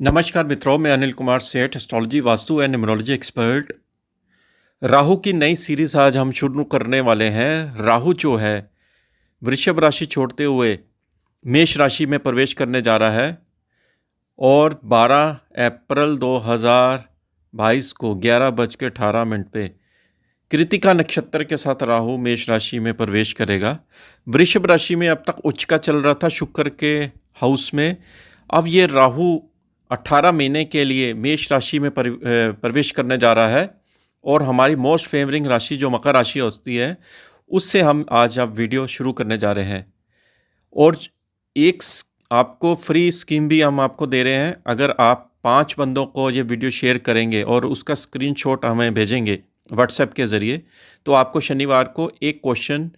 नमस्कार मित्रों, मैं अनिल कुमार सेठ, astrology, vastu and numerology expert. Rahu की नई सीरीज आज हम शुरू करने वाले हैं। राहु जो है वृषभ राशि छोड़ते हुए मेष राशि में प्रवेश करने जा रहा है और 12 अप्रैल 2022 को 11:18 पे कृतिका नक्षत्र के साथ राहु मेष राशि में प्रवेश करेगा। वृषभ राशि में अब तक उच्च का चल रहा था शुक्र के हाउस में। अब ये राहु 18 महीने के लिए मेष राशि में प्रवेश करने जा रहा है और हमारी मोस्ट फेवरिंग राशि जो मकर राशि होती है उससे हम आज अब वीडियो शुरू करने जा रहे हैं। और एक आपको फ्री स्कीम भी हम आपको दे रहे हैं। अगर आप 5 बंदों को ये वीडियो शेयर करेंगे और उसका स्क्रीनशॉट हमें भेजेंगे व्हाट्सएप के ज़रिए, तो आपको शनिवार को एक क्वेश्चन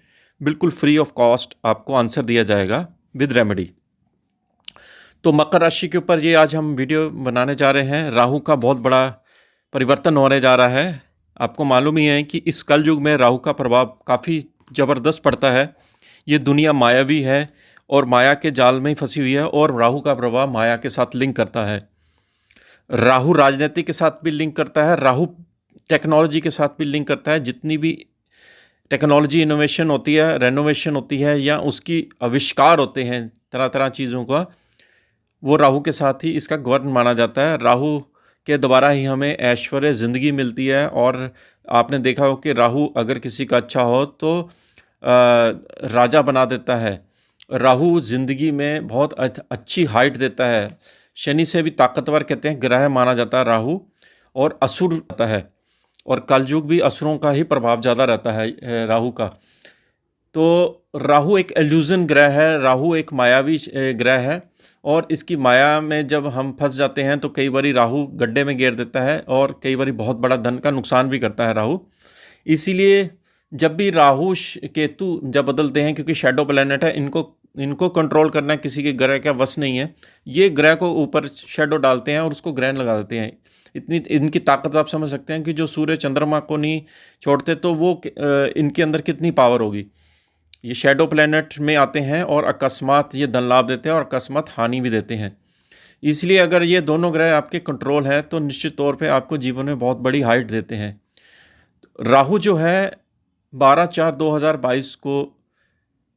बिल्कुल फ्री ऑफ कॉस्ट आपको आंसर दिया जाएगा विद रेमेडी। तो मकर राशि के ऊपर ये आज हम वीडियो बनाने जा रहे हैं। राहु का बहुत बड़ा परिवर्तन होने जा रहा है। आपको मालूम ही है कि इस कलयुग में राहु का प्रभाव काफ़ी ज़बरदस्त पड़ता है। ये दुनिया मायावी है और माया के जाल में ही फंसी हुई है और राहु का प्रभाव माया के साथ लिंक करता है। राहु राजनीति के साथ भी लिंक करता है, राहु टेक्नोलॉजी के साथ भी लिंक करता है। जितनी भी टेक्नोलॉजी इनोवेशन होती है, रेनोवेशन होती है या उसकी आविष्कार होते हैं तरह तरह चीज़ों का, वो राहु के साथ ही इसका गवर्न माना जाता है। राहु के द्वारा ही हमें ऐश्वर्य ज़िंदगी मिलती है। और आपने देखा हो कि राहु अगर किसी का अच्छा हो तो राजा बना देता है। राहु ज़िंदगी में बहुत अच्छी हाइट देता है। शनि से भी ताकतवर कहते हैं ग्रह माना जाता है राहु, और असुर रहता है और कलयुग भी असुरों का ही प्रभाव ज़्यादा रहता है राहु का। तो राहु एक इल्यूजन ग्रह है, राहु एक मायावी ग्रह है और इसकी माया में जब हम फंस जाते हैं तो कई बारी राहु गड्ढे में गिर देता है और कई बारी बहुत बड़ा धन का नुकसान भी करता है राहु। इसीलिए जब भी राहु केतु जब बदलते हैं, क्योंकि शैडो प्लैनेट है, इनको कंट्रोल करना किसी के ग्रह का वश नहीं है। ये ग्रह को ऊपर शैडो डालते हैं और उसको ग्रहण लगा देते हैं। इतनी इनकी ताकत आप समझ सकते हैं कि जो सूर्य चंद्रमा को नहीं छोड़ते तो वो इनके अंदर कितनी पावर होगी। ये शैडो प्लैनेट में आते हैं और अकस्मात ये धन लाभ देते हैं और अकस्मात हानि भी देते हैं। इसलिए अगर ये दोनों ग्रह आपके कंट्रोल हैं तो निश्चित तौर पे आपको जीवन में बहुत बड़ी हाइट देते हैं। राहु जो है 12/4/2022 को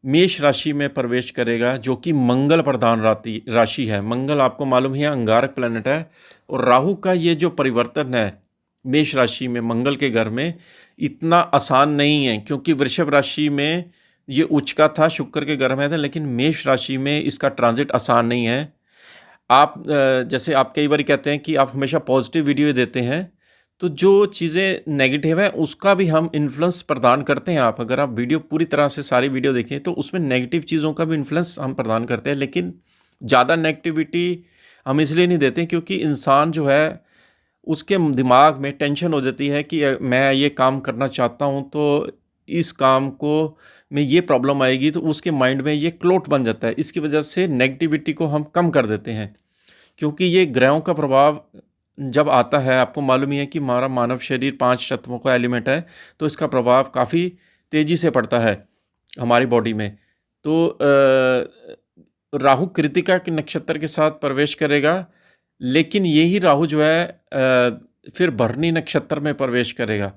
मेष राशि में प्रवेश करेगा, जो कि मंगल प्रधान राशि है। मंगल आपको मालूम ही है अंगारक प्लैनेट है। और राहु का ये जो परिवर्तन है मेष राशि में मंगल के घर में, इतना आसान नहीं है, क्योंकि वृषभ राशि में ये उच्च का था, शुक्र के घर में था, लेकिन मेष राशि में इसका ट्रांजिट आसान नहीं है। आप जैसे आप कई बार कहते हैं कि आप हमेशा पॉजिटिव वीडियो देते हैं, तो जो चीज़ें नेगेटिव है उसका भी हम इन्फ्लुएंस प्रदान करते हैं। आप अगर आप वीडियो पूरी तरह से सारी वीडियो देखें तो उसमें नेगेटिव चीज़ों का भी इन्फ्लुएंस हम प्रदान करते हैं, लेकिन ज़्यादा नेगेटिविटी हम इसलिए नहीं देते क्योंकि इंसान जो है उसके दिमाग में टेंशन हो जाती है कि मैं ये काम करना चाहता हूँ तो इस काम को में ये प्रॉब्लम आएगी, तो उसके माइंड में ये क्लोट बन जाता है। इसकी वजह से नेगेटिविटी को हम कम कर देते हैं, क्योंकि ये ग्रहों का प्रभाव जब आता है, आपको मालूम ही है कि हमारा मानव शरीर 5 तत्वों का एलिमेंट है, तो इसका प्रभाव काफ़ी तेज़ी से पड़ता है हमारी बॉडी में। तो राहु कृतिका के नक्षत्र के साथ प्रवेश करेगा, लेकिन यही राहु जो है फिर भरणी नक्षत्र में प्रवेश करेगा।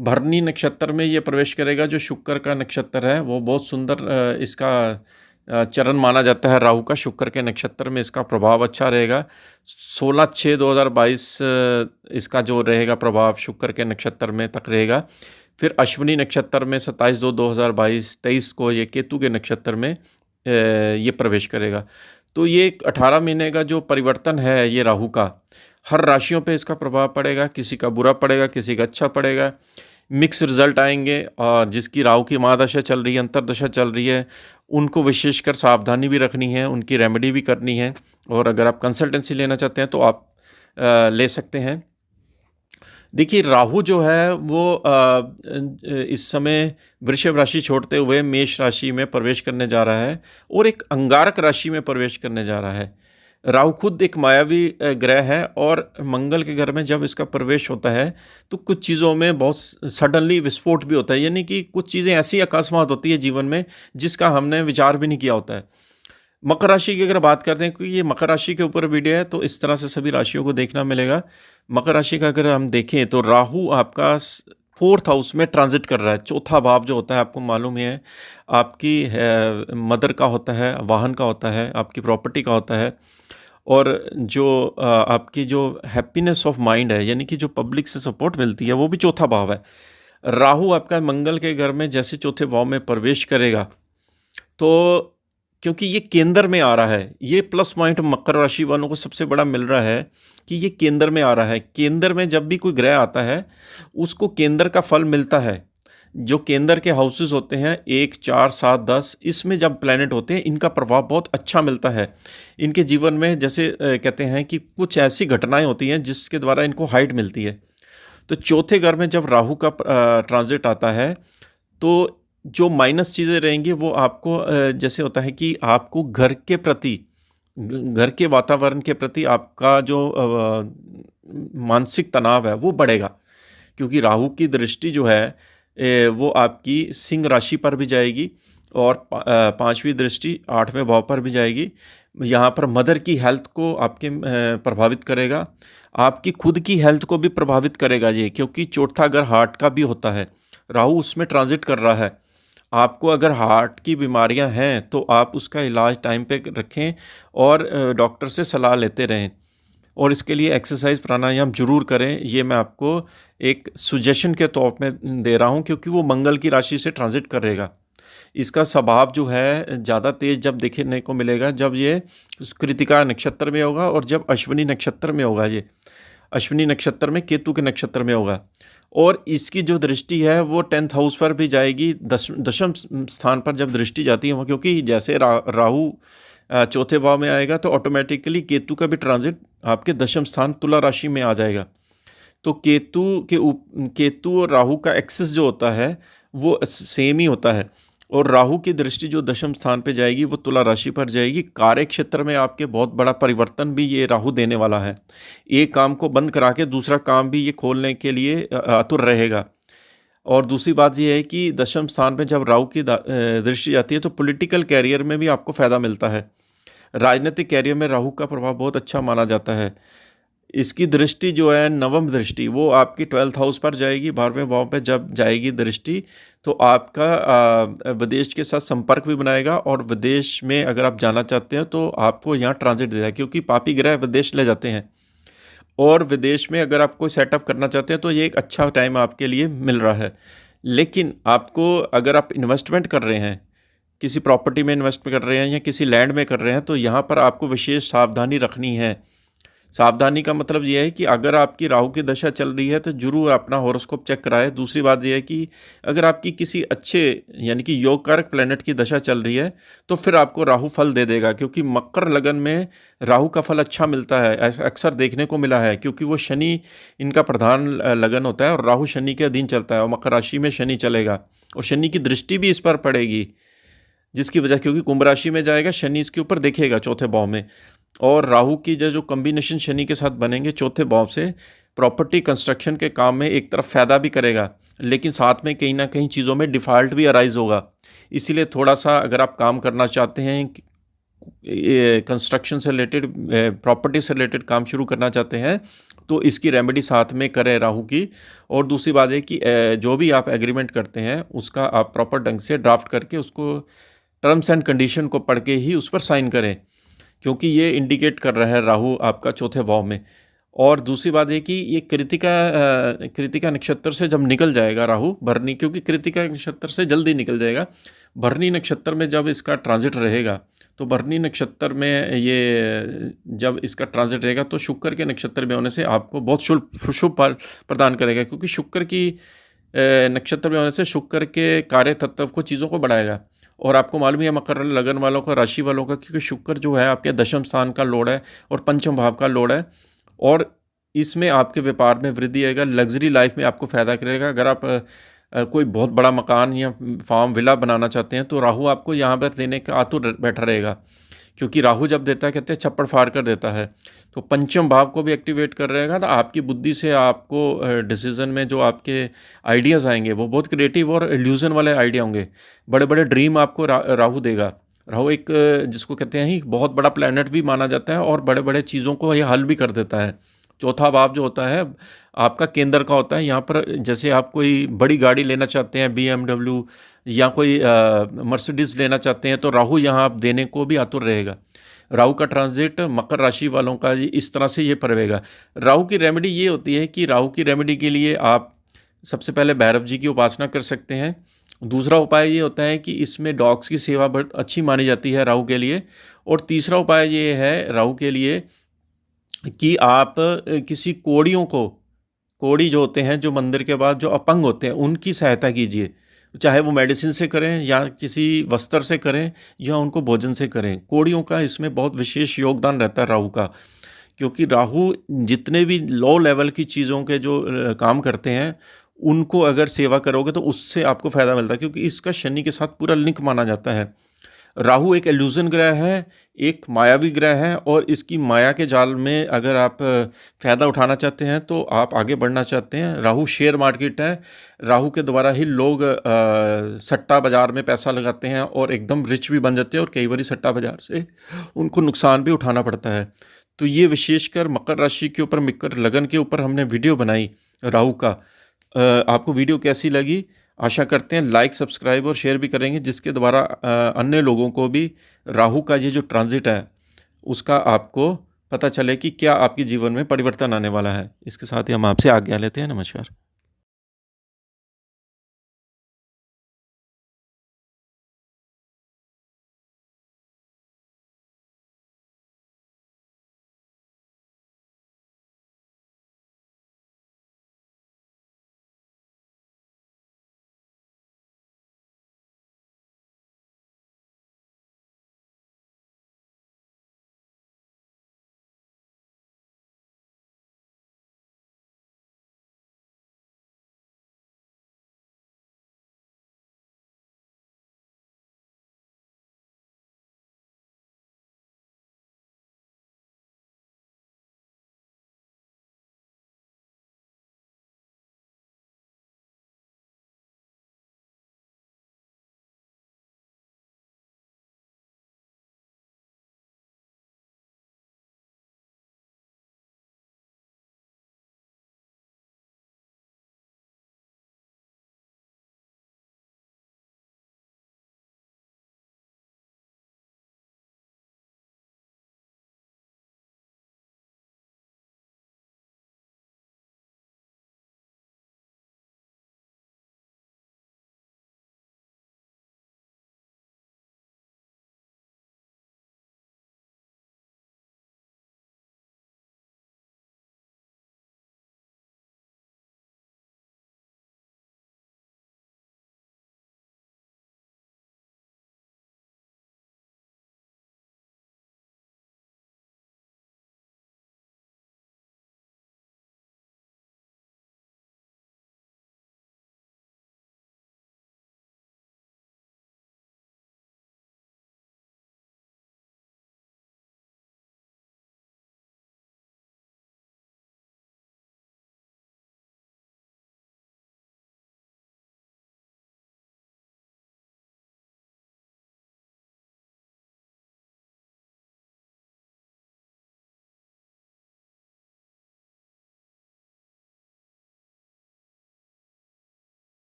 भरणी नक्षत्र में ये प्रवेश करेगा जो शुक्र का नक्षत्र है। वो बहुत सुंदर इसका चरण माना जाता है राहु का। शुक्र के नक्षत्र में इसका प्रभाव अच्छा रहेगा। 16/6/2022 इसका जो रहेगा प्रभाव शुक्र के नक्षत्र में तक रहेगा। फिर अश्विनी नक्षत्र में 27/2/2022 को ये केतु के नक्षत्र में ये प्रवेश करेगा। तो ये 18 महीने का जो परिवर्तन है ये राहु का, हर राशियों पे इसका प्रभाव पड़ेगा। किसी का बुरा पड़ेगा, किसी का अच्छा पड़ेगा, मिक्स रिजल्ट आएंगे। और जिसकी राहु की महादशा चल रही है, अंतर्दशा चल रही है, उनको विशेषकर सावधानी भी रखनी है, उनकी रेमेडी भी करनी है। और अगर आप कंसल्टेंसी लेना चाहते हैं तो आप ले सकते हैं। देखिए राहु जो है वो इस समय वृषभ राशि छोड़ते हुए मेष राशि में प्रवेश करने जा रहा है और एक अंगारक राशि में प्रवेश करने जा रहा है। राहु खुद एक मायावी ग्रह है और मंगल के घर में जब इसका प्रवेश होता है तो कुछ चीज़ों में बहुत सडनली विस्फोट भी होता है, यानी कि कुछ चीज़ें ऐसी अकस्मात होती है जीवन में जिसका हमने विचार भी नहीं किया होता है। मकर राशि की अगर बात करते हैं, क्योंकि ये मकर राशि के ऊपर वीडियो है तो इस तरह से सभी राशियों को देखना मिलेगा। मकर राशि का अगर हम देखें तो राहु आपका फोर्थ हाउस में ट्रांजिट कर रहा है। चौथा भाव जो होता है आपको मालूम ही है, आपकी मदर का होता है, वाहन का होता है, आपकी प्रॉपर्टी का होता है, और जो आपकी जो हैप्पीनेस ऑफ माइंड है, यानी कि जो पब्लिक से सपोर्ट मिलती है, वो भी चौथा भाव है। राहु आपका मंगल के घर में जैसे चौथे भाव में प्रवेश करेगा, तो क्योंकि ये केंद्र में आ रहा है, ये प्लस पॉइंट मकर राशि वालों को सबसे बड़ा मिल रहा है कि ये केंद्र में आ रहा है। केंद्र में जब भी कोई ग्रह आता है, उसको केंद्र का फल मिलता है। जो केंद्र के हाउसेस होते हैं 1, 4, 7, 10, इसमें जब प्लैनेट होते हैं, इनका प्रभाव बहुत अच्छा मिलता है इनके जीवन में। जैसे कहते हैं कि कुछ ऐसी घटनाएं होती हैं जिसके द्वारा इनको हाइट मिलती है। तो चौथे घर में जब राहु का ट्रांजिट आता है, तो जो माइनस चीज़ें रहेंगी वो आपको जैसे होता है कि आपको घर के प्रति, घर के वातावरण के प्रति आपका जो मानसिक तनाव है वो बढ़ेगा, क्योंकि राहु की दृष्टि जो है वो आपकी सिंह राशि पर भी जाएगी, और पांचवी दृष्टि 8वें भाव पर भी जाएगी। यहाँ पर मदर की हेल्थ को आपके प्रभावित करेगा, आपकी खुद की हेल्थ को भी प्रभावित करेगा ये, क्योंकि चौथा घर हार्ट का भी होता है, राहु उसमें ट्रांजिट कर रहा है। आपको अगर हार्ट की बीमारियां हैं तो आप उसका इलाज टाइम पे रखें और डॉक्टर से सलाह लेते रहें, और इसके लिए एक्सरसाइज प्राणायाम जरूर करें। ये मैं आपको एक सुजेशन के तौर में दे रहा हूँ, क्योंकि वो मंगल की राशि से ट्रांजिट करेगा। इसका स्वभाव जो है ज़्यादा तेज़ जब देखने को मिलेगा जब ये कृतिका नक्षत्र में होगा, और जब अश्विनी नक्षत्र में होगा। ये अश्विनी नक्षत्र में, केतु के नक्षत्र में होगा, और इसकी जो दृष्टि है वो 10th हाउस पर भी जाएगी। दशम स्थान पर जब दृष्टि जाती है वो, क्योंकि जैसे राहु चौथे भाव में आएगा तो ऑटोमेटिकली केतु का भी ट्रांजिट आपके दशम स्थान तुला राशि में आ जाएगा। तो केतु और राहु का एक्सिस जो होता है वो सेम ही होता है, और राहु की दृष्टि जो दशम स्थान पे जाएगी वो तुला राशि पर जाएगी। कार्य क्षेत्र में आपके बहुत बड़ा परिवर्तन भी ये राहु देने वाला है। एक काम को बंद करा के दूसरा काम भी ये खोलने के लिए आतुर रहेगा। और दूसरी बात ये है कि दशम स्थान पे जब राहु की दृष्टि जाती है तो पॉलिटिकल कैरियर में भी आपको फ़ायदा मिलता है। राजनीतिक कैरियर में राहु का प्रभाव बहुत अच्छा माना जाता है। इसकी दृष्टि जो है, नवम दृष्टि, वो आपकी 12th हाउस पर जाएगी। 12वें भाव पे जब जाएगी दृष्टि तो आपका विदेश के साथ संपर्क भी बनाएगा, और विदेश में अगर आप जाना चाहते हैं तो आपको यहाँ ट्रांजिट देगा, क्योंकि पापी ग्रह विदेश ले जाते हैं। और विदेश में अगर आप कोई सेटअप करना चाहते हैं तो ये एक अच्छा टाइम आपके लिए मिल रहा है। लेकिन आपको, अगर आप इन्वेस्टमेंट कर रहे हैं, किसी प्रॉपर्टी में इन्वेस्ट कर रहे हैं या किसी लैंड में कर रहे हैं, तो यहाँ पर आपको विशेष सावधानी रखनी है। सावधानी का मतलब ये है कि अगर आपकी राहु की दशा चल रही है तो जरूर अपना हॉरोस्कोप चेक कराएं। दूसरी बात यह है कि अगर आपकी किसी अच्छे यानी कि योग कारक प्लैनेट की दशा चल रही है तो फिर आपको राहु फल दे देगा, क्योंकि मकर लगन में राहु का फल अच्छा मिलता है। ऐसा अक्सर देखने को मिला है, क्योंकि वो शनि इनका प्रधान लगन होता है और राहु शनि के अधीन चलता है, और मकर राशि में शनि चलेगा और शनि की दृष्टि भी इस पर पड़ेगी, जिसकी वजह, क्योंकि कुंभ राशि में जाएगा शनि, इसके ऊपर देखेगा चौथे भाव में। और राहु की जो कॉम्बिनेशन शनि के साथ बनेंगे चौथे भाव से, प्रॉपर्टी कंस्ट्रक्शन के काम में एक तरफ फ़ायदा भी करेगा, लेकिन साथ में कहीं ना कहीं चीज़ों में डिफ़ॉल्ट भी अराइज होगा। इसीलिए थोड़ा सा, अगर आप काम करना चाहते हैं, कंस्ट्रक्शन से रिलेटेड, प्रॉपर्टी से रिलेटेड काम शुरू करना चाहते हैं, तो इसकी रेमेडी साथ में करें राहु की। और दूसरी बात है कि जो भी आप एग्रीमेंट करते हैं उसका आप प्रॉपर ढंग से ड्राफ्ट करके उसको टर्म्स एंड कंडीशन को पढ़ के ही उस पर साइन करें, क्योंकि ये इंडिकेट कर रहा है राहु आपका चौथे भाव में। और दूसरी बात है कि ये कृतिका नक्षत्र से जब निकल जाएगा राहु भरनी, क्योंकि कृतिका नक्षत्र से जल्दी निकल जाएगा, भरनी नक्षत्र में जब इसका ट्रांजिट रहेगा, तो भरनी नक्षत्र में ये जब इसका ट्रांजिट रहेगा तो शुक्र के नक्षत्र में होने से आपको बहुत शुभ प्रदान करेगा, क्योंकि शुक्र की नक्षत्र में होने से शुक्र के कार्य तत्व को, चीज़ों को बढ़ाएगा। और आपको मालूम है मकर लगन वालों का, राशि वालों का, क्योंकि शुक्र जो है आपके दशम स्थान का लॉर्ड है और पंचम भाव का लॉर्ड है, और इसमें आपके व्यापार में वृद्धि आएगा, लग्जरी लाइफ में आपको फ़ायदा करेगा। अगर आप कोई बहुत बड़ा मकान या फार्म विला बनाना चाहते हैं तो राहु आपको यहाँ पर देने का आतुर बैठा रहेगा, क्योंकि राहु जब देता है कहते हैं छप्पड़ फाड़ कर देता है। तो पंचम भाव को भी एक्टिवेट कर रहेगा, तो आपकी बुद्धि से आपको डिसीजन में जो आपके आइडियाज़ आएंगे वो बहुत क्रिएटिव और इल्यूजन वाले आइडिया होंगे। बड़े बड़े ड्रीम आपको राहु देगा। राहु एक जिसको कहते हैं ही बहुत बड़ा प्लैनेट भी माना जाता है और बड़े बड़े चीज़ों को ये हल भी कर देता है। चौथा भाव जो होता है आपका केंद्र का होता है। यहाँ पर जैसे आप कोई बड़ी गाड़ी लेना चाहते हैं, BMW या कोई मर्सिडीज़ लेना चाहते हैं, तो राहु यहाँ आप देने को भी आतुर रहेगा। राहु का ट्रांजिट मकर राशि वालों का इस तरह से ये पड़ेगा। राहु की रेमेडी ये होती है कि राहु की रेमेडी के लिए आप सबसे पहले भैरव जी की उपासना कर सकते हैं। दूसरा उपाय ये होता है कि इसमें डॉग्स की सेवा बहुत अच्छी मानी जाती है राहु के लिए। और तीसरा उपाय ये है राहु के लिए कि आप किसी कोढ़ी जो होते हैं, जो मंदिर के बाद जो अपंग होते हैं, उनकी सहायता कीजिए। चाहे वो मेडिसिन से करें या किसी वस्त्र से करें या उनको भोजन से करें। कोढ़ियों का इसमें बहुत विशेष योगदान रहता है राहु का, क्योंकि राहु जितने भी लो लेवल की चीज़ों के जो काम करते हैं, उनको अगर सेवा करोगे तो उससे आपको फ़ायदा मिलता है, क्योंकि इसका शनि के साथ पूरा लिंक माना जाता है। राहु एक इल्यूज़न ग्रह है, एक मायावी ग्रह है, और इसकी माया के जाल में अगर आप फ़ायदा उठाना चाहते हैं, तो आप आगे बढ़ना चाहते हैं। राहु शेयर मार्केट है। राहु के द्वारा ही लोग सट्टा बाज़ार में पैसा लगाते हैं और एकदम रिच भी बन जाते हैं, और कई बार सट्टा बाज़ार से उनको नुकसान भी उठाना पड़ता है। तो ये विशेषकर मकर राशि के ऊपर, मकर लगन के ऊपर हमने वीडियो बनाई राहु का। आपको वीडियो कैसी लगी? आशा करते हैं लाइक, सब्सक्राइब और शेयर भी करेंगे, जिसके द्वारा अन्य लोगों को भी राहु का ये जो ट्रांजिट है उसका आपको पता चले कि क्या आपके जीवन में परिवर्तन आने वाला है। इसके साथ ही हम आपसे आज्ञा लेते हैं। नमस्कार।